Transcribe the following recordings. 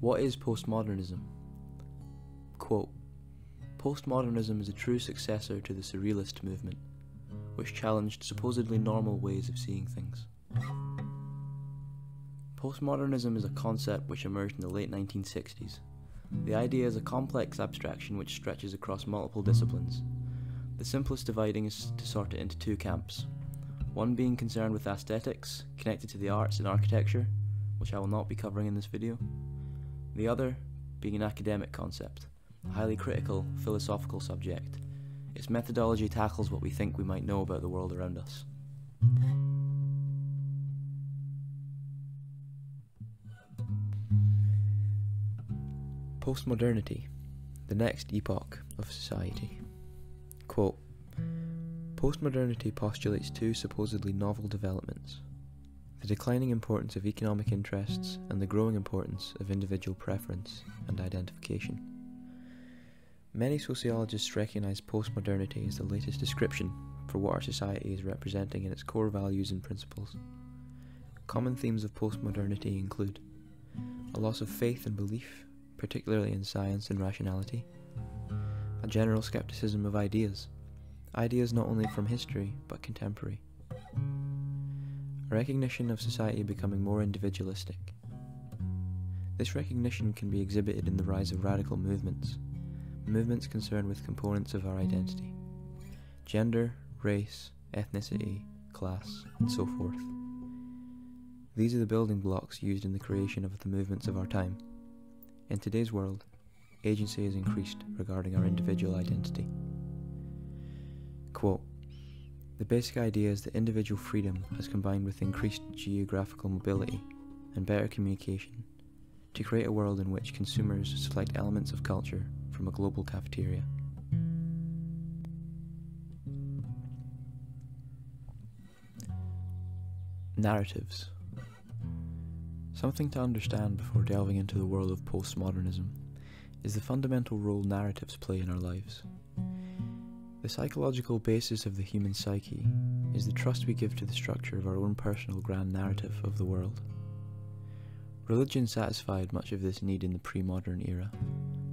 What is postmodernism? Quote, "Postmodernism is a true successor to the Surrealist movement, which challenged supposedly normal ways of seeing things. Postmodernism is a concept which emerged in the late 1960s. The idea is a complex abstraction which stretches across multiple disciplines. The simplest dividing is to sort it into two camps, one being concerned with aesthetics, connected to the arts and architecture, which I will not be covering in this video. The other being an academic concept, a highly critical, philosophical subject. Its methodology tackles what we think we might know about the world around us. Postmodernity, the next epoch of society. Quote, "Postmodernity postulates two supposedly novel developments: the declining importance of economic interests and the growing importance of individual preference and identification. Many sociologists recognize postmodernity as the latest description for what our society is representing in its core values and principles. Common themes of postmodernity include a loss of faith and belief, particularly in science and rationality, a general skepticism of ideas not only from history but contemporary, a recognition of society becoming more individualistic. This recognition can be exhibited in the rise of radical movements concerned with components of our identity: gender, race, ethnicity, class, and so forth. These are the building blocks used in the creation of the movements of our time. In today's world, agency is increased regarding our individual identity." Quote, "The basic idea is that individual freedom has combined with increased geographical mobility and better communication to create a world in which consumers select elements of culture from a global cafeteria." Narratives. Something to understand before delving into the world of postmodernism is the fundamental role narratives play in our lives. The psychological basis of the human psyche is the trust we give to the structure of our own personal grand narrative of the world. Religion satisfied much of this need in the pre-modern era,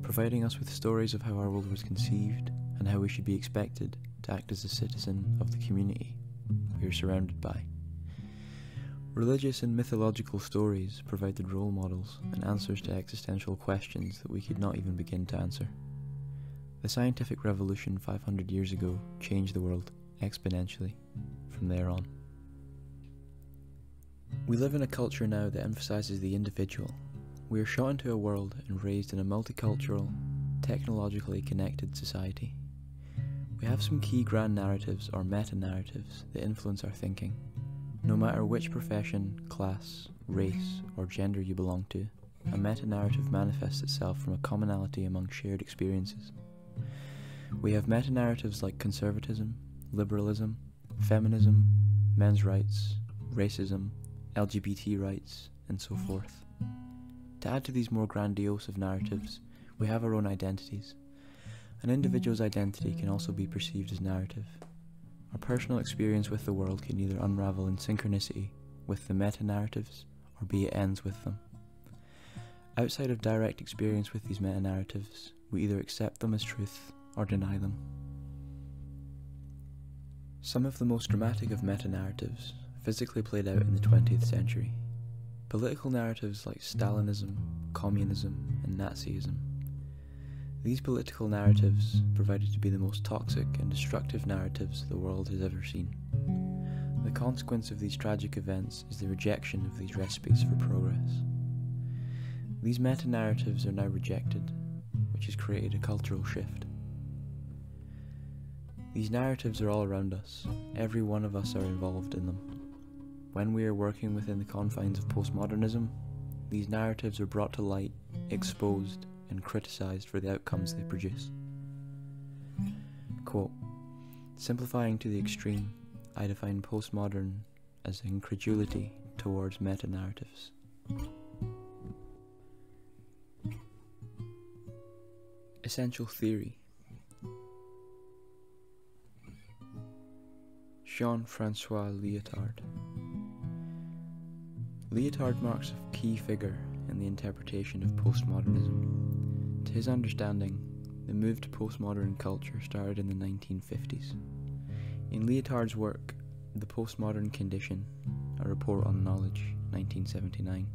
providing us with stories of how our world was conceived and how we should be expected to act as a citizen of the community we are surrounded by. Religious and mythological stories provided role models and answers to existential questions that we could not even begin to answer. The scientific revolution 500 years ago changed the world exponentially from there on. We live in a culture now that emphasizes the individual. We are shot into a world and raised in a multicultural, technologically connected society. We have some key grand narratives or meta-narratives that influence our thinking. No matter which profession, class, race, or gender you belong to, a meta-narrative manifests itself from a commonality among shared experiences. We have meta-narratives like conservatism, liberalism, feminism, men's rights, racism, LGBT rights, and so forth. To add to these more grandiose of narratives, we have our own identities. An individual's identity can also be perceived as narrative. Our personal experience with the world can either unravel in synchronicity with the meta-narratives, or be it ends with them. Outside of direct experience with these meta-narratives, we either accept them as truth or deny them. Some of the most dramatic of meta-narratives physically played out in the 20th century. Political narratives like Stalinism, communism, and Nazism. These political narratives provided to be the most toxic and destructive narratives the world has ever seen. The consequence of these tragic events is the rejection of these recipes for progress. These meta-narratives are now rejected, which has created a cultural shift. These narratives are all around us. Every one of us are involved in them. When we are working within the confines of postmodernism, these narratives are brought to light, exposed, and criticised for the outcomes they produce. Quote, "Simplifying to the extreme, I define postmodern as incredulity towards meta-narratives." Essential theory. Jean-Francois Lyotard. Lyotard marks a key figure in the interpretation of postmodernism. To his understanding, the move to postmodern culture started in the 1950s. In Lyotard's work, The Postmodern Condition, A Report on Knowledge, 1979,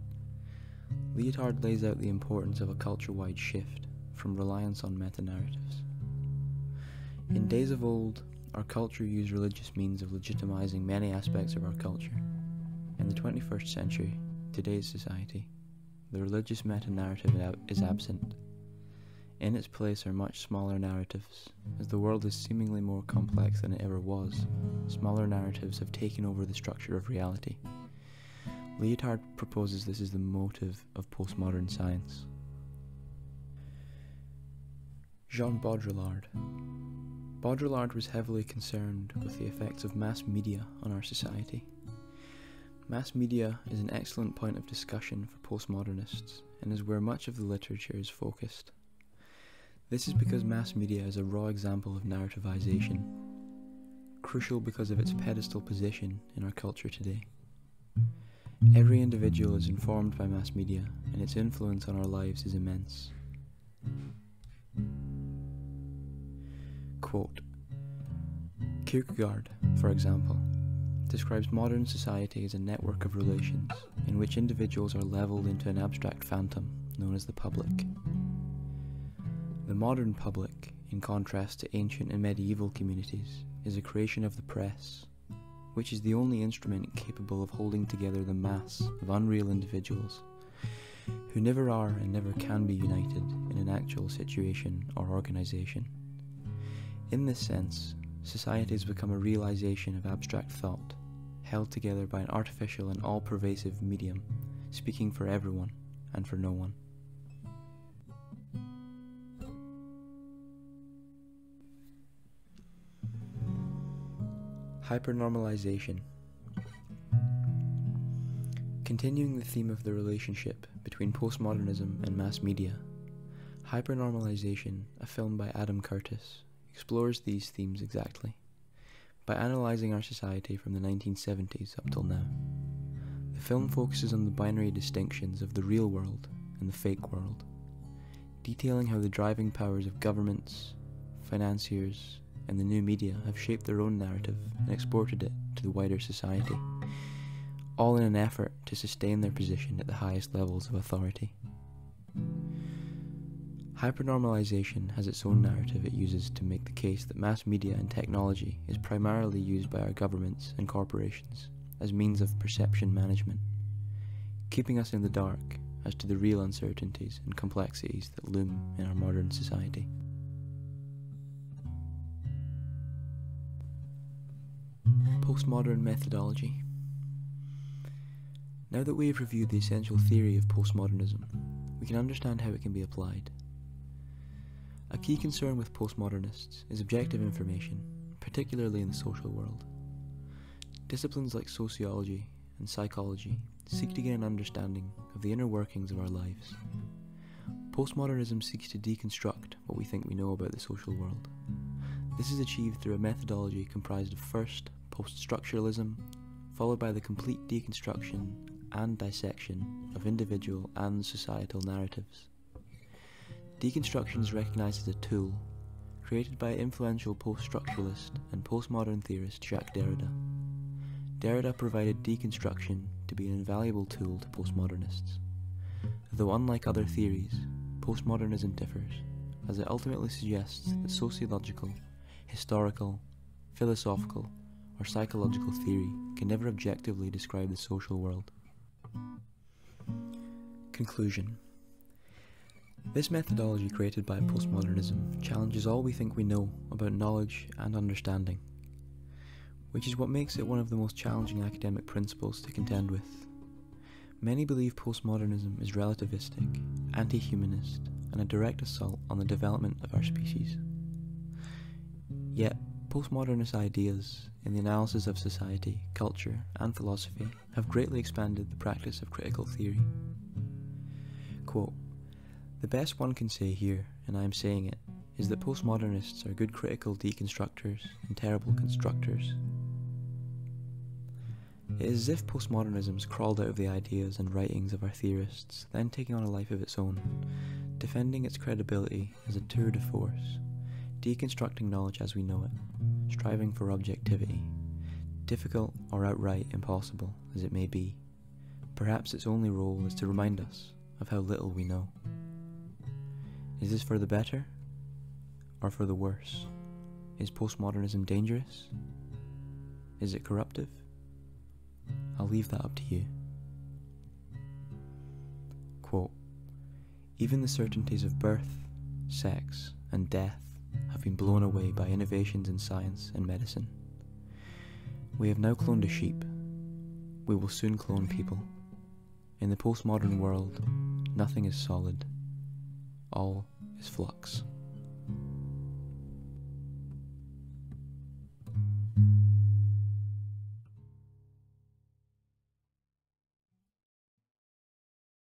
Lyotard lays out the importance of a culture-wide shift from reliance on meta-narratives. In days of old, our culture used religious means of legitimizing many aspects of our culture. In the 21st century, today's society, the religious meta-narrative is absent. In its place are much smaller narratives. As the world is seemingly more complex than it ever was, smaller narratives have taken over the structure of reality. Lyotard proposes this is the motive of postmodern science. Jean Baudrillard. Baudrillard was heavily concerned with the effects of mass media on our society. Mass media is an excellent point of discussion for postmodernists and is where much of the literature is focused. This is because mass media is a raw example of narrativization, crucial because of its pedestal position in our culture today. Every individual is informed by mass media, and its influence on our lives is immense. Quote, Kierkegaard, for example, describes modern society as a network of relations in which individuals are levelled into an abstract phantom known as the public. The modern public, in contrast to ancient and medieval communities, is a creation of the press, which is the only instrument capable of holding together the mass of unreal individuals who never are and never can be united in an actual situation or organisation. In this sense, society has become a realisation of abstract thought, held together by an artificial and all-pervasive medium, speaking for everyone and for no one. Hypernormalization. Continuing the theme of the relationship between postmodernism and mass media, Hypernormalization, a film by Adam Curtis, explores these themes exactly, by analysing our society from the 1970s up till now. The film focuses on the binary distinctions of the real world and the fake world, detailing how the driving powers of governments, financiers, and the new media have shaped their own narrative and exported it to the wider society, all in an effort to sustain their position at the highest levels of authority. Hypernormalization has its own narrative it uses to make the case that mass media and technology is primarily used by our governments and corporations as means of perception management, keeping us in the dark as to the real uncertainties and complexities that loom in our modern society. Postmodern methodology. Now that we have reviewed the essential theory of postmodernism, we can understand how it can be applied. A key concern with postmodernists is objective information, particularly in the social world. Disciplines like sociology and psychology seek to gain an understanding of the inner workings of our lives. Postmodernism seeks to deconstruct what we think we know about the social world. This is achieved through a methodology comprised of first, post-structuralism, followed by the complete deconstruction and dissection of individual and societal narratives. Deconstruction is recognised as a tool created by influential post-structuralist and postmodern theorist Jacques Derrida. Derrida provided deconstruction to be an invaluable tool to postmodernists. Though unlike other theories, postmodernism differs, as it ultimately suggests that sociological, historical, philosophical, or psychological theory can never objectively describe the social world. Conclusion. This methodology created by postmodernism challenges all we think we know about knowledge and understanding, which is what makes it one of the most challenging academic principles to contend with. Many believe postmodernism is relativistic, anti-humanist, and a direct assault on the development of our species. Yet, postmodernist ideas in the analysis of society, culture, and philosophy have greatly expanded the practice of critical theory. Quote, "The best one can say here, and I am saying it, is that postmodernists are good critical deconstructors and terrible constructors." It is as if postmodernism's crawled out of the ideas and writings of our theorists, then taking on a life of its own, defending its credibility as a tour de force, deconstructing knowledge as we know it, striving for objectivity, difficult or outright impossible as it may be. Perhaps its only role is to remind us of how little we know. Is this for the better or for the worse? Is postmodernism dangerous? Is it corruptive? I'll leave that up to you. Quote, "Even the certainties of birth, sex, and death have been blown away by innovations in science and medicine. We have now cloned a sheep. We will soon clone people. In the postmodern world, nothing is solid. All is flux."